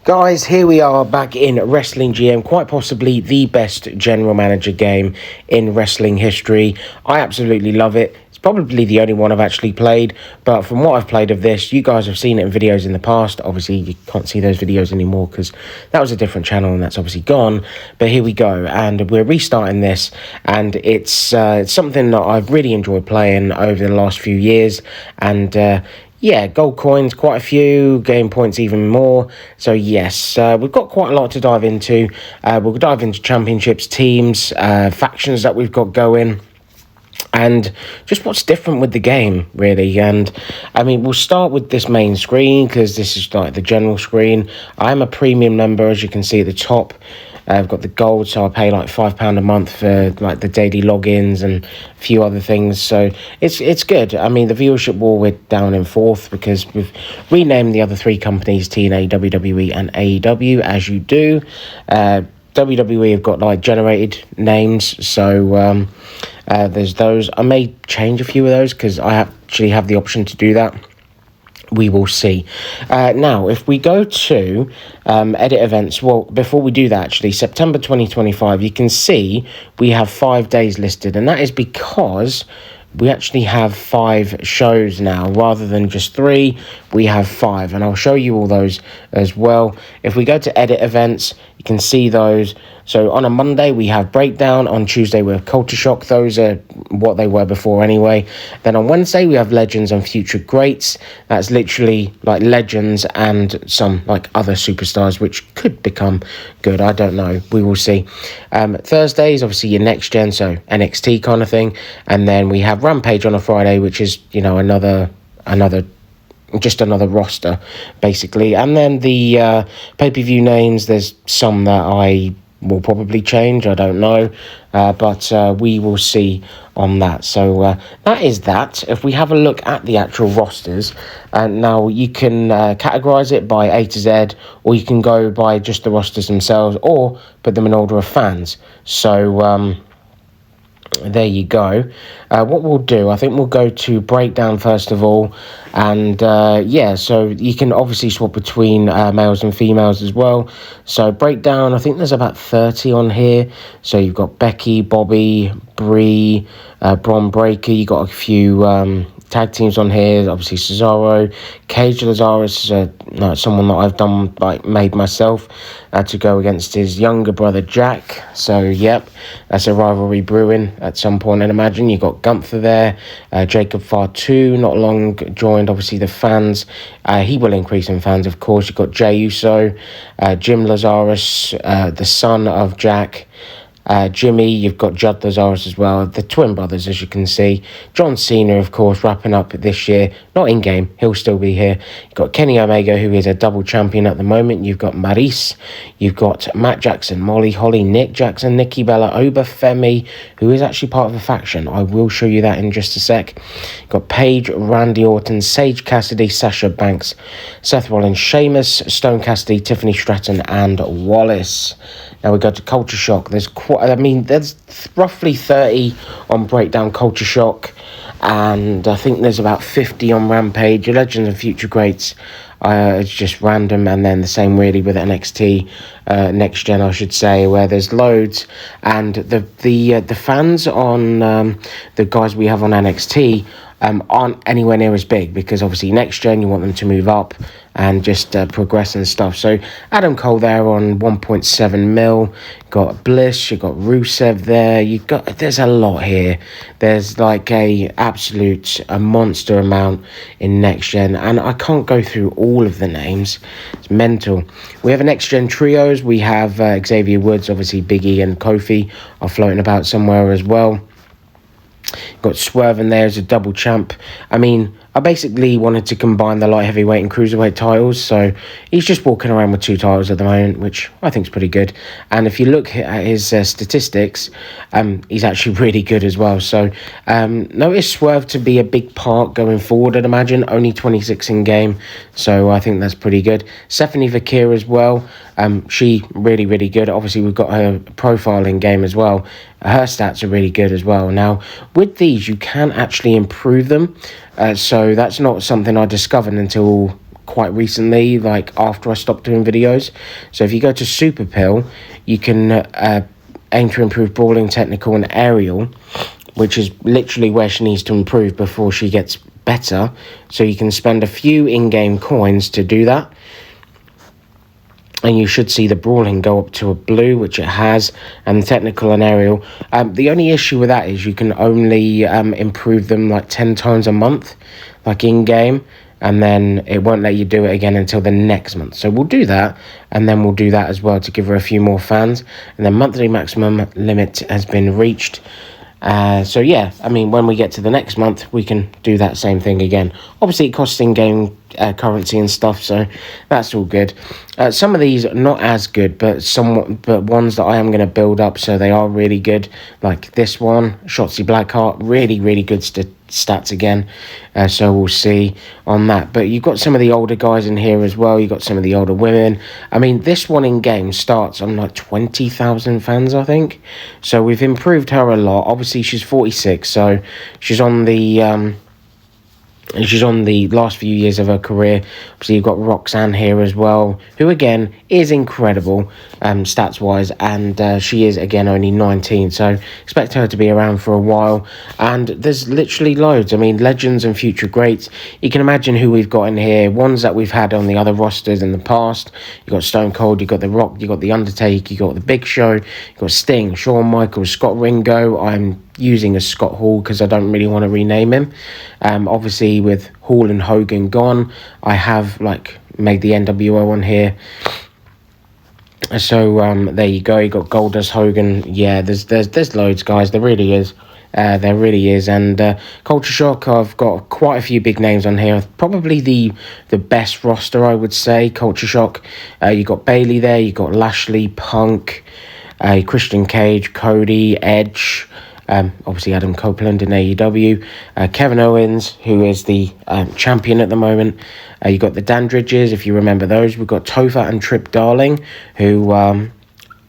Guys, here we are back in Wrestling GM, quite possibly the best general manager game in wrestling history. I absolutely love it. It's probably the only one I've actually played, but from what I've played of this, you guys have seen it in videos in the past. Obviously, you can't see those videos anymore because that was a different channel and that's obviously gone. But here we go, and we're restarting this, and it's something that I've really enjoyed playing over the last few years, and yeah, gold coins, quite a few, game points even more. So yes, we've got quite a lot to dive into. We'll dive into championships, teams, factions that we've got going, and just what's different with the game, really. And I mean, we'll start with this main screen because this is like the general screen. I'm a premium member, as you can see at the top. I've got the gold, so I pay like £5 a month for like the daily logins and a few other things. So it's good. I mean, the viewership war, we're down in fourth because we've renamed the other three companies TNA, WWE, and AEW, as you do. WWE have got like generated names, so there's those. I may change a few of those because I actually have the option to do that. We will see. Now, if we go to edit events, well, before we do that, actually, September 2025, you can see we have 5 days listed, and that is because we actually have 5 shows now. Rather than just 3, we have 5, and I'll show you all those as well. If we go to edit events, you can see those. So on a Monday, we have Breakdown. On Tuesday, we have Culture Shock. Those are what they were before anyway. Then on Wednesday, we have Legends and Future Greats. That's literally like Legends and some like other superstars, which could become good. I don't know. We will see. Thursdays, obviously your next gen, so NXT kind of thing. And then we have Rampage on a Friday, which is, you know, another roster, basically. And then the pay-per-view names, there's some that I will probably change, I don't know, but we will see on that. So that is that. If we have a look at the actual rosters, now you can categorize it by A to Z, or you can go by just the rosters themselves, or put them in order of fans. So there you go. What we'll do, I think we'll go to Breakdown first of all, and yeah, so you can obviously swap between males and females as well. So Breakdown, I think there's about 30 on here. So you've got Becky, Bobby, Brie, Bron Breakker. You got a few tag teams on here, obviously Cesaro. Cage Lazarus is someone that I've made myself to go against his younger brother Jack. So yep, that's a rivalry brewing at some point, I'd imagine. You got Gunther there, Jacob Fatu not long joined obviously the fans. He will increase in fans, of course. You've got Jey Uso, Jim Lazarus, the son of Jack, Jimmy. You've got Judd Lazarus as well, the twin brothers, as you can see. John Cena, of course, wrapping up this year, not in game, he'll still be here. You've got Kenny Omega, who is a double champion at the moment. You've got Maryse, you've got Matt Jackson, Molly Holly, Nick Jackson, Nikki Bella, Obafemi, who is actually part of a faction. I will show you that in just a sec. You've got Paige, Randy Orton, Sage Cassidy, Sasha Banks, Seth Rollins, Sheamus, Stone Cassidy, Tiffany Stratton, and Wallace. Now we go to Culture Shock. There's roughly 30 on Breakdown Culture Shock, and I think there's about 50 on Rampage. Legends and Future Greats, it's just random, and then the same really with NXT, Next Gen, I should say, where there's loads. And the fans on the guys we have on NXT aren't anywhere near as big, because obviously Next Gen, you want them to move up and just progress and stuff. So Adam Cole there on 1.7 mil. Got Bliss, you got Rusev there. There's a lot here. There's like a monster amount in Next Gen, and I can't go through all of the names. It's mental. We have a Next Gen trios. We have Xavier Woods, obviously Big E and Kofi are floating about somewhere as well. Got Swerve in there as a double champ. I mean, I basically wanted to combine the light heavyweight and cruiserweight titles, so he's just walking around with 2 titles at the moment, which I think is pretty good. And if you look at his statistics, he's actually really good as well. So notice Swerve to be a big part going forward, I'd imagine. Only 26 in game, so I think that's pretty good. Stephanie Vakir as well. She really, really good. Obviously, we've got her profile in game as well. Her stats are really good as well. Now, with these, you can actually improve them. So that's not something I discovered until quite recently, like after I stopped doing videos. So if you go to Super Pill, you can aim to improve brawling, technical and aerial, which is literally where she needs to improve before she gets better. So you can spend a few in-game coins to do that. And you should see the brawling go up to a blue, which it has, and the technical and aerial. The only issue with that is you can only improve them like 10 times a month, like in-game, and then it won't let you do it again until the next month. So we'll do that, and then we'll do that as well to give her a few more fans. And the monthly maximum limit has been reached. So yeah, I mean, when we get to the next month, we can do that same thing again. Obviously, it costs in-game currency and stuff, so that's all good. Some of these are not as good, but ones that I am going to build up, so they are really good. Like this one, Shotzi Blackheart, really good stats again. So we'll see on that. But you've got some of the older guys in here as well. You've got some of the older women. I mean, this one in game starts on like 20,000 fans, I think. So we've improved her a lot. Obviously, she's 46, so she's on the last few years of her career. Obviously, you've got Roxanne here as well, who again is incredible stats wise, and she is again only 19, so expect her to be around for a while. And there's literally loads. I mean, legends and future greats. You can imagine who we've got in here, ones that we've had on the other rosters in the past. You've got Stone Cold, you've got The Rock, you've got The Undertaker, you've got The Big Show, you've got Sting, Shawn Michaels, Scott Ringo. I'm using as Scott Hall because I don't really want to rename him. Obviously, with Hall and Hogan gone, I have like made the NWO on here. So there you go. You got Goldust, Hogan. Yeah, there's loads, guys. There really is. There really is. And Culture Shock, I've got quite a few big names on here. Probably the best roster, I would say. Culture Shock. You got Bailey there. You got Lashley, Punk, Christian Cage, Cody, Edge. Obviously Adam Copeland in AEW, Kevin Owens, who is the champion at the moment. You got the Dandridges, if you remember those. We've got Topher and Trip Darling, who are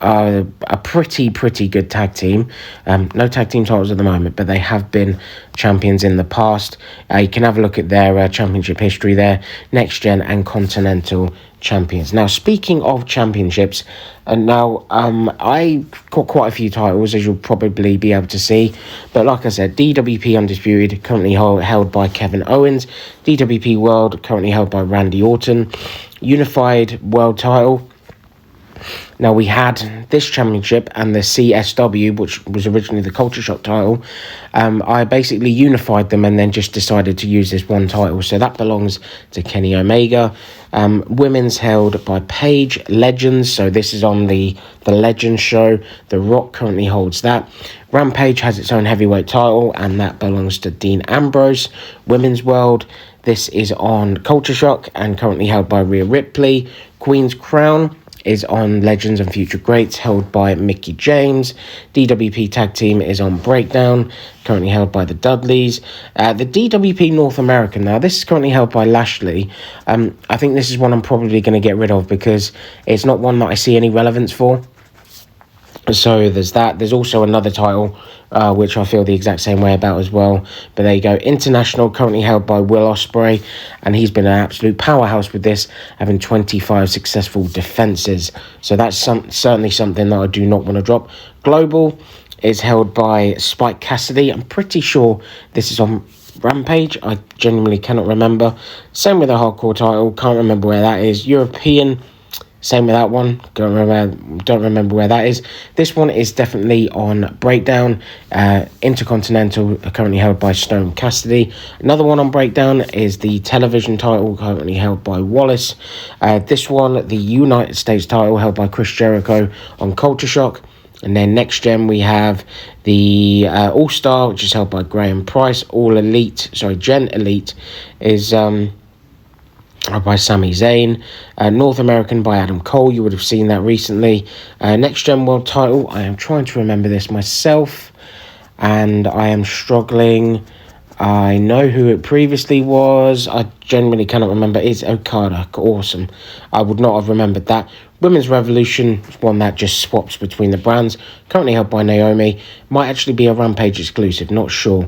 a pretty good tag team. No tag team titles at the moment, but they have been champions in the past. You can have a look at their championship history there, Next Gen and Continental champions. Now, speaking of championships, and now I got quite a few titles, as you'll probably be able to see, but like I said, DWP Undisputed, currently held by Kevin Owens, DWP World, currently held by Randy Orton, Unified World title. Now, we had this championship and the CSW, which was originally the Culture Shock title. I basically unified them and then just decided to use this one title. So that belongs to Kenny Omega. Women's held by Paige. Legends, so this is on the Legends show. The Rock currently holds that. Rampage has its own heavyweight title, and that belongs to Dean Ambrose. Women's World, this is on Culture Shock and currently held by Rhea Ripley. Queen's Crown is on Legends and Future Greats, held by Mickie James. DWP Tag Team is on Breakdown, currently held by the Dudleys. The DWP North American, now this is currently held by Lashley. I think this is one I'm probably going to get rid of because it's not one that I see any relevance for. So there's that. There's also another title which I feel the exact same way about as well. But there you go. International, currently held by Will Ospreay, and he's been an absolute powerhouse with this, having 25 successful defenses. So that's certainly something that I do not want to drop. Global is held by Spike Cassidy. I'm pretty sure this is on Rampage. I genuinely cannot remember. Same with the Hardcore title. Can't remember where that is. European, same with that one. Don't remember where that is. This one is definitely on Breakdown. Intercontinental, currently held by Stone Cassidy. Another one on Breakdown is the television title, currently held by Wallace. This one, the United States title, held by Chris Jericho on Culture Shock. And then Next Gen, we have the All-Star, which is held by Graham Price. Gen Elite is by Sami Zayn. North American by Adam Cole. You would have seen that recently. Next Gen World title. I am trying to remember this myself, and I am struggling. I know who it previously was. I genuinely cannot remember. It's Okada. Awesome. I would not have remembered that. Women's Revolution is one that just swaps between the brands. Currently held by Naomi. Might actually be a Rampage exclusive. Not sure.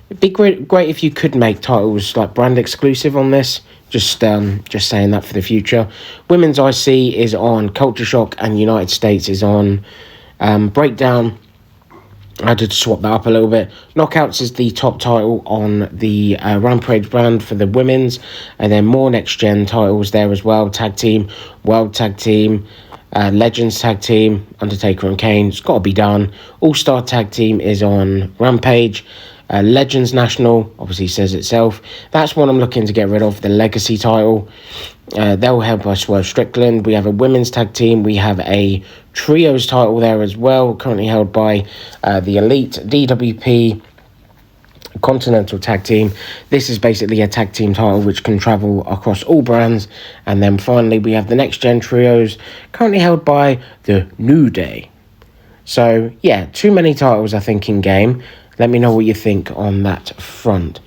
It'd be great if you could make titles like brand exclusive on this. Just saying that for the future. Women's IC is on Culture Shock, and United States is on Breakdown. I had to swap that up a little bit. Knockouts is the top title on the Rampage brand for the women's. And then more next-gen titles there as well. Tag Team, World Tag Team, Legends Tag Team, Undertaker and Kane. It's got to be done. All-Star Tag Team is on Rampage. Legends National, obviously says itself. That's one I'm looking to get rid of, the Legacy title. They'll help us Swerve Strickland. We have a women's tag team. We have a trios title there as well, currently held by the Elite DWP Continental Tag Team. This is basically a tag team title which can travel across all brands. And then finally, we have the Next Gen Trios, currently held by the New Day. So, yeah, too many titles, I think, in game. Let me know what you think on that front.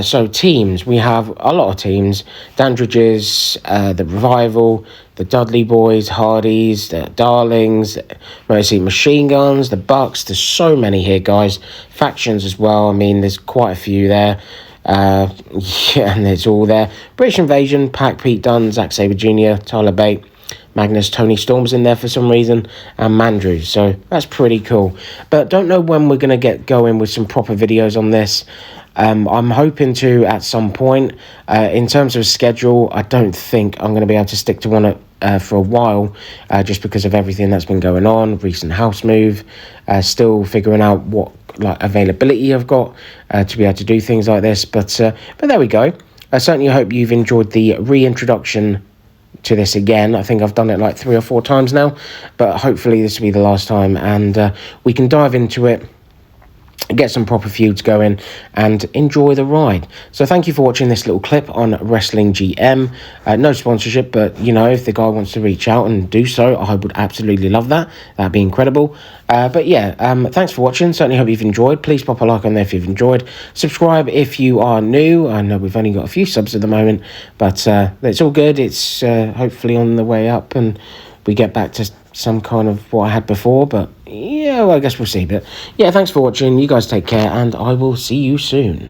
So teams, we have a lot of teams. Dandridge's, the Revival, the Dudley Boys, Hardys, the Darlings, mostly Machine Guns, the Bucks. There's so many here, guys. Factions as well. I mean, there's quite a few there. Yeah, and it's all there. British Invasion, Pac, Pete Dunne, Zack Sabre Jr., Tyler Bate, Magnus, Tony Storm's in there for some reason, and Mandrew. So that's pretty cool. But don't know when we're going to get going with some proper videos on this. I'm hoping to at some point. In terms of schedule, I don't think I'm going to be able to stick to one for a while, just because of everything that's been going on, recent house move, still figuring out what availability I've got to be able to do things like this. But there we go. I certainly hope you've enjoyed the reintroduction to this again. I think I've done it like 3 or 4 times now, but hopefully this will be the last time, and we can dive into it, get some proper feuds going, and enjoy the ride. So thank you for watching this little clip on Wrestling GM. No sponsorship, but you know, if the guy wants to reach out and do so, I would absolutely love that. That'd be incredible. But yeah, thanks for watching. Certainly hope you've enjoyed. Please pop a like on there if you've enjoyed. Subscribe if you are new. I know we've only got a few subs at the moment, but it's all good. It's hopefully on the way up, and we get back to some kind of what I had before. But yeah, well, I guess we'll see. But yeah, thanks for watching. You guys take care, and I will see you soon.